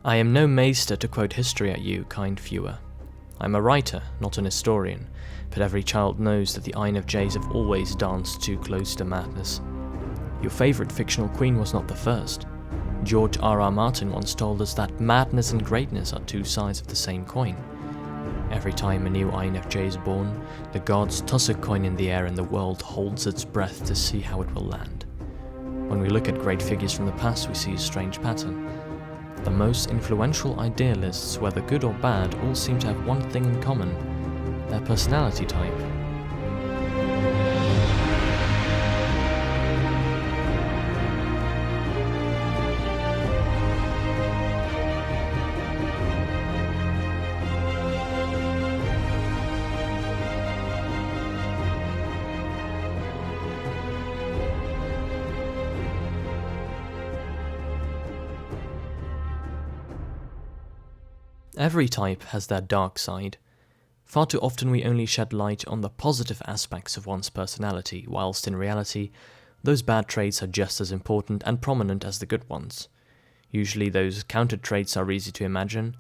I am no maester to quote history at you, kind viewer. I'm a writer, not an historian, but every child knows that the INFJs have always danced too close to madness. Your favourite fictional queen was not the first. George R.R. Martin once told us that madness and greatness are two sides of the same coin. Every time a new INFJ is born, the gods toss a coin in the air and the world holds its breath to see how it will land. When we look at great figures from the past, we see a strange pattern. The most influential idealists, whether good or bad, all seem to have one thing in common: their personality type. Every type has their dark side. Far too often we only shed light on the positive aspects of one's personality, whilst in reality, those bad traits are just as important and prominent as the good ones. Usually those counter traits are easy to imagine.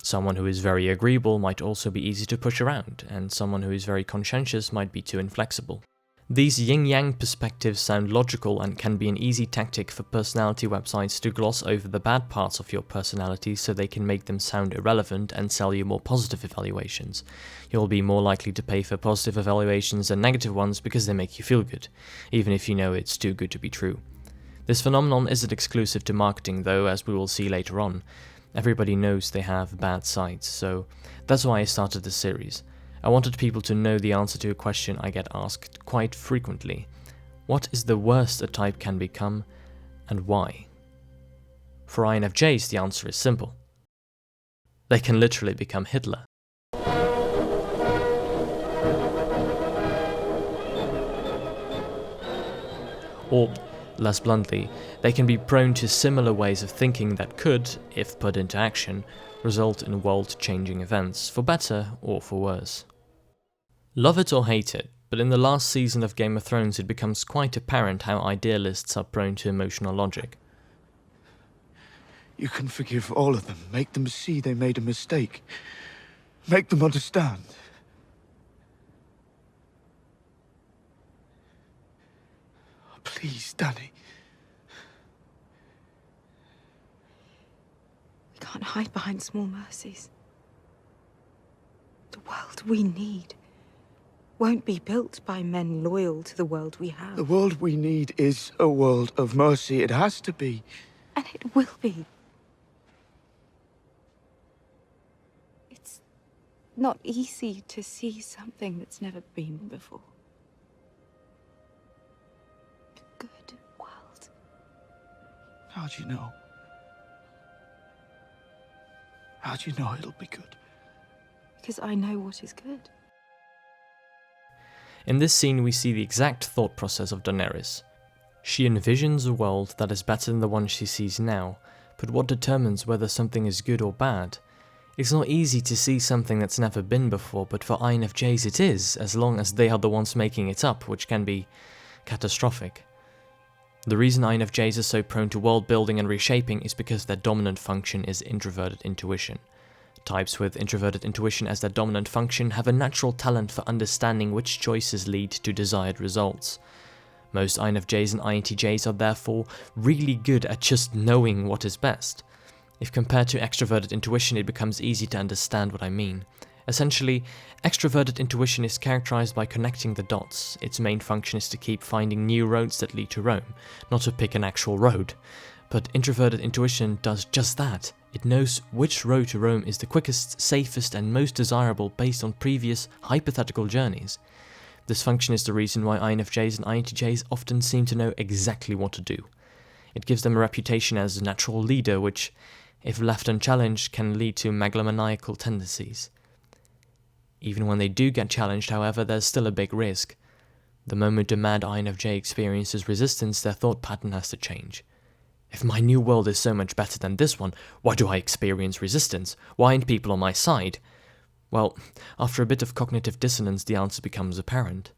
Someone who is very agreeable might also be easy to push around, and someone who is very conscientious might be too inflexible. These yin-yang perspectives sound logical and can be an easy tactic for personality websites to gloss over the bad parts of your personality so they can make them sound irrelevant and sell you more positive evaluations. You'll be more likely to pay for positive evaluations than negative ones because they make you feel good, even if you know it's too good to be true. This phenomenon isn't exclusive to marketing though, as we will see later on. Everybody knows they have bad sides, so that's why I started this series. I wanted people to know the answer to a question I get asked quite frequently. What is the worst a type can become, and why? For INFJs, the answer is simple. They can literally become Hitler. Or, less bluntly, they can be prone to similar ways of thinking that could, if put into action, result in world-changing events, for better or for worse. Love it or hate it, but in the last season of Game of Thrones it becomes quite apparent how idealists are prone to emotional logic. You can forgive all of them, make them see they made a mistake, make them understand. Please, Danny. We can't hide behind small mercies. The world we need won't be built by men loyal to the world we have. The world we need is a world of mercy. It has to be. And it will be. It's not easy to see something that's never been before. A good world. How do you know? How do you know it'll be good? Because I know what is good. In this scene we see the exact thought process of Daenerys. She envisions a world that is better than the one she sees now, but what determines whether something is good or bad? It's not easy to see something that's never been before, but for INFJs it is, as long as they are the ones making it up, which can be catastrophic. The reason INFJs are so prone to world building and reshaping is because their dominant function is introverted intuition. Types with introverted intuition as their dominant function have a natural talent for understanding which choices lead to desired results. Most INFJs and INTJs are therefore really good at just knowing what is best. If compared to extroverted intuition, it becomes easy to understand what I mean. Essentially, extroverted intuition is characterized by connecting the dots. Its main function is to keep finding new roads that lead to Rome, not to pick an actual road. But introverted intuition does just that. It knows which road to Rome is the quickest, safest, and most desirable based on previous hypothetical journeys. This function is the reason why INFJs and INTJs often seem to know exactly what to do. It gives them a reputation as a natural leader, which, if left unchallenged, can lead to megalomaniacal tendencies. Even when they do get challenged, however, there's still a big risk. The moment a mad INFJ experiences resistance, their thought pattern has to change. If my new world is so much better than this one, why do I experience resistance? Why aren't people on my side? Well, after a bit of cognitive dissonance, the answer becomes apparent.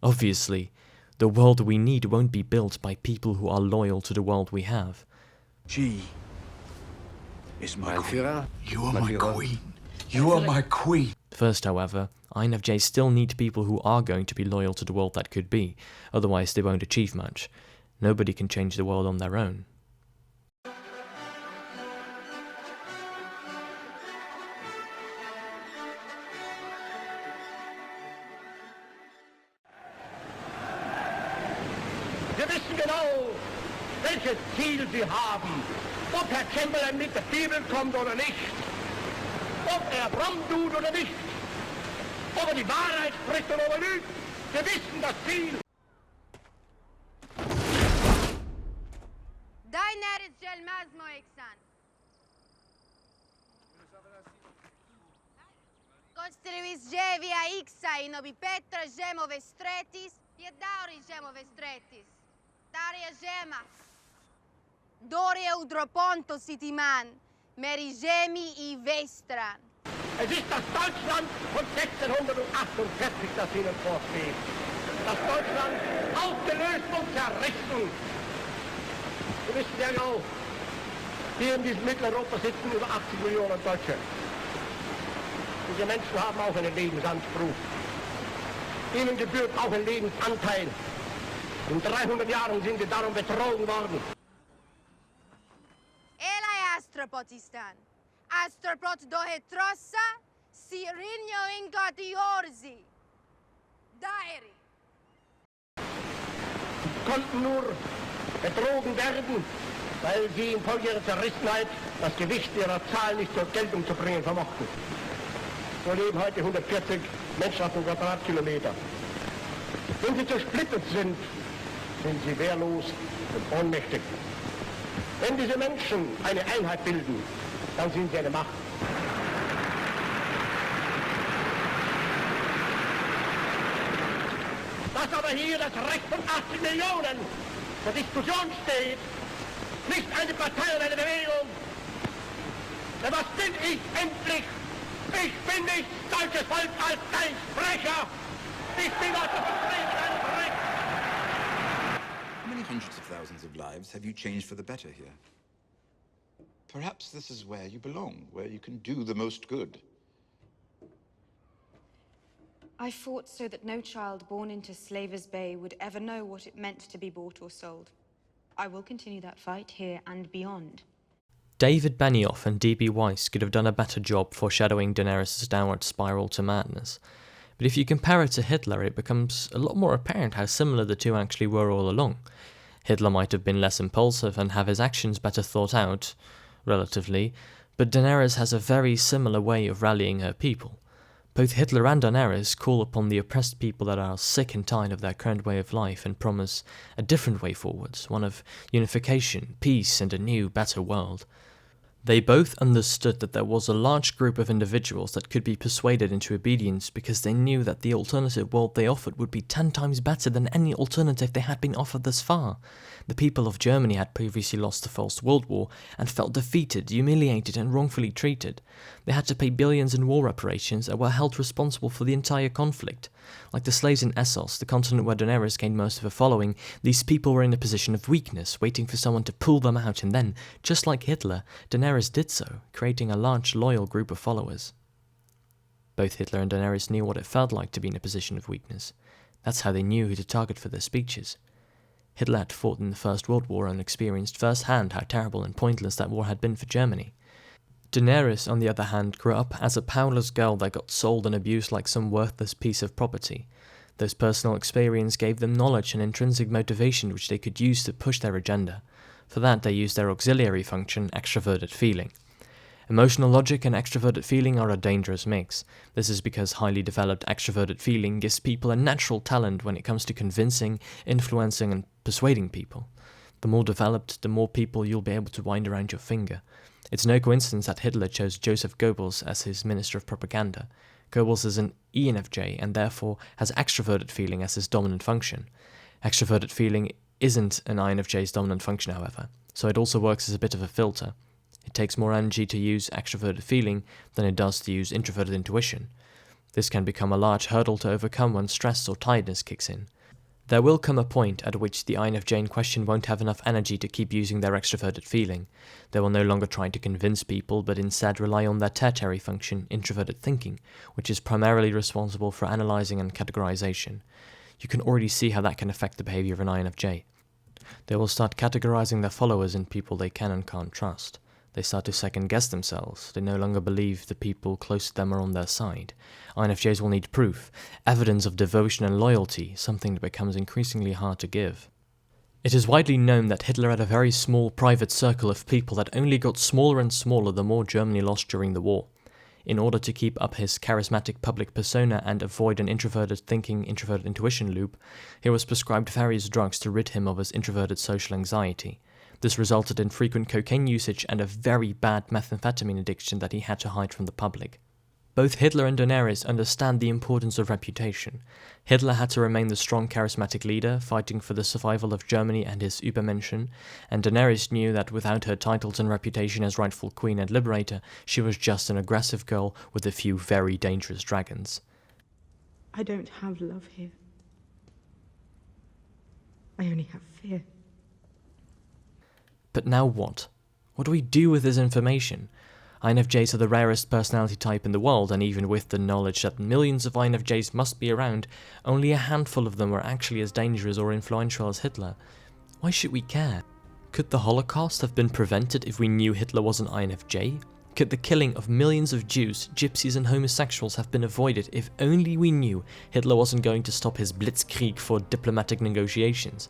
Obviously, the world we need won't be built by people who are loyal to the world we have. G. is my Mein queen. Führer? You are Mein my Führer? queen. You are my queen. First, however, INFJ still need people who are going to be loyal to the world that could be, otherwise they won't achieve much. Nobody can change the world on their own. Wir wissen genau, welches Ziel Sie haben. Ob Herr Chamberlain mit der Bibel kommt oder nicht. Ob er fromm tut oder nicht. Ob er die Wahrheit spricht oder ob er lügt. Wir wissen das Ziel. Daenerys gelmez mi o eksen? Kostrevis Jevia Ixa inobi Petra Gemo Vestretis, Piedauri Gemo Vestretis, Daria Gema, Doria Udroponto Sitiman, Merigemi I Vestran. Es ist das Deutschland von 1648, das Ihnen vorsteht. Das Deutschland aufgelöst und zerrissen. Sie wissen ja genau, hier in diesem Mitteleuropa sitzen über 80 Millionen Deutsche. Diese Menschen haben auch einen Lebensanspruch. Ihnen gebührt auch ein Lebensanteil. In 300 Jahren sind sie darum betrogen worden. Elai Astropotistan. Astropot Dohetrossa, Sirinio Ingodiorsi. Daeri. Konnten nur betrogen werden, weil sie infolge ihrer Zerrissenheit das Gewicht ihrer Zahl nicht zur Geltung zu bringen vermochten. So leben heute 140 Menschen auf dem Quadratkilometer. Wenn sie zersplittert sind, sind sie wehrlos und ohnmächtig. Wenn diese Menschen eine Einheit bilden, dann sind sie eine Macht. Dass aber hier das Recht von 80 Millionen zur Diskussion steht, nicht eine Partei oder eine Bewegung. Denn was bin ich endlich? Ich bin nicht deutsches Volk als ein Sprecher. Ich bin als Vertreter eines Rechts. How many hundreds of thousands of lives have you changed for the better here? Perhaps this is where you belong, where you can do the most good. I fought so that no child born into Slaver's Bay would ever know what it meant to be bought or sold. I will continue that fight here and beyond. David Benioff and D.B. Weiss could have done a better job foreshadowing Daenerys' downward spiral to madness. But if you compare it to Hitler, it becomes a lot more apparent how similar the two actually were all along. Hitler might have been less impulsive and have his actions better thought out, relatively, but Daenerys has a very similar way of rallying her people. Both Hitler and Daenerys call upon the oppressed people that are sick and tired of their current way of life and promise a different way forwards, one of unification, peace, and a new, better world. They both understood that there was a large group of individuals that could be persuaded into obedience because they knew that the alternative world they offered would be 10 times better than any alternative they had been offered thus far. The people of Germany had previously lost the First World War and felt defeated, humiliated, and wrongfully treated. They had to pay billions in war reparations and were held responsible for the entire conflict. Like the slaves in Essos, the continent where Daenerys gained most of her following, these people were in a position of weakness, waiting for someone to pull them out, and then, just like Hitler, Daenerys did so, creating a large, loyal group of followers. Both Hitler and Daenerys knew what it felt like to be in a position of weakness. That's how they knew who to target for their speeches. Hitler had fought in the First World War and experienced firsthand how terrible and pointless that war had been for Germany. Daenerys, on the other hand, grew up as a powerless girl that got sold and abused like some worthless piece of property. Those personal experiences gave them knowledge and intrinsic motivation which they could use to push their agenda. For that, they used their auxiliary function, extroverted feeling. Emotional logic and extroverted feeling are a dangerous mix. This is because highly developed extroverted feeling gives people a natural talent when it comes to convincing, influencing, and persuading people. The more developed, the more people you'll be able to wind around your finger. It's no coincidence that Hitler chose Joseph Goebbels as his Minister of Propaganda. Goebbels is an ENFJ and therefore has extroverted feeling as his dominant function. Extroverted feeling isn't an INFJ's dominant function, however, so it also works as a bit of a filter. It takes more energy to use extroverted feeling than it does to use introverted intuition. This can become a large hurdle to overcome when stress or tiredness kicks in. There will come a point at which the INFJ in question won't have enough energy to keep using their extroverted feeling. They will no longer try to convince people, but instead rely on their tertiary function, introverted thinking, which is primarily responsible for analysing and categorization. You can already see how that can affect the behaviour of an INFJ. They will start categorizing their followers in people they can and can't trust. They start to second-guess themselves. They no longer believe the people close to them are on their side. INFJs will need proof, evidence of devotion and loyalty, something that becomes increasingly hard to give. It is widely known that Hitler had a very small private circle of people that only got smaller and smaller the more Germany lost during the war. In order to keep up his charismatic public persona and avoid an introverted thinking, introverted intuition loop, he was prescribed various drugs to rid him of his introverted social anxiety. This resulted in frequent cocaine usage and a very bad methamphetamine addiction that he had to hide from the public. Both Hitler and Daenerys understand the importance of reputation. Hitler had to remain the strong charismatic leader, fighting for the survival of Germany and his Übermenschen, and Daenerys knew that without her titles and reputation as rightful queen and liberator, she was just an aggressive girl with a few very dangerous dragons. I don't have love here. I only have fear. But now what? What do we do with this information? INFJs are the rarest personality type in the world, and even with the knowledge that millions of INFJs must be around, only a handful of them are actually as dangerous or influential as Hitler. Why should we care? Could the Holocaust have been prevented if we knew Hitler was an INFJ? Could the killing of millions of Jews, gypsies and homosexuals have been avoided if only we knew Hitler wasn't going to stop his blitzkrieg for diplomatic negotiations?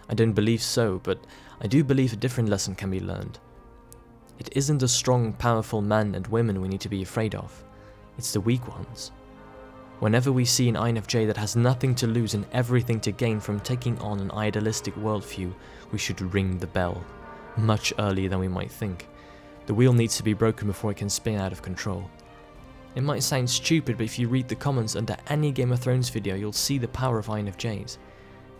I don't believe so, but I do believe a different lesson can be learned. It isn't the strong, powerful men and women we need to be afraid of. It's the weak ones. Whenever we see an INFJ that has nothing to lose and everything to gain from taking on an idealistic worldview, we should ring the bell, much earlier than we might think. The wheel needs to be broken before it can spin out of control. It might sound stupid, but if you read the comments under any Game of Thrones video, you'll see the power of INFJs.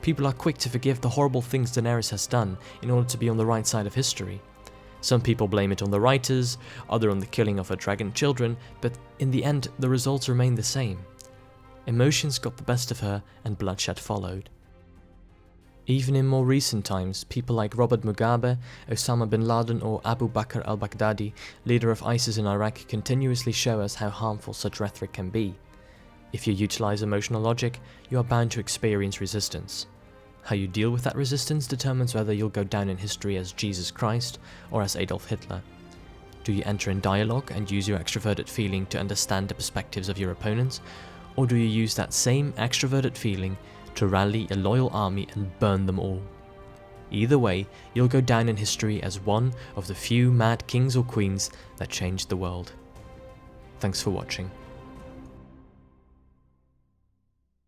People are quick to forgive the horrible things Daenerys has done in order to be on the right side of history. Some people blame it on the writers, others on the killing of her dragon children, but in the end the results remain the same. Emotions got the best of her and bloodshed followed. Even in more recent times, people like Robert Mugabe, Osama bin Laden or Abu Bakr al-Baghdadi, leader of ISIS in Iraq, continuously show us how harmful such rhetoric can be. If you utilize emotional logic, you are bound to experience resistance. How you deal with that resistance determines whether you'll go down in history as Jesus Christ or as Adolf Hitler. Do you enter in dialogue and use your extroverted feeling to understand the perspectives of your opponents, or do you use that same extroverted feeling to rally a loyal army and burn them all? Either way, you'll go down in history as one of the few mad kings or queens that changed the world. Thanks for watching.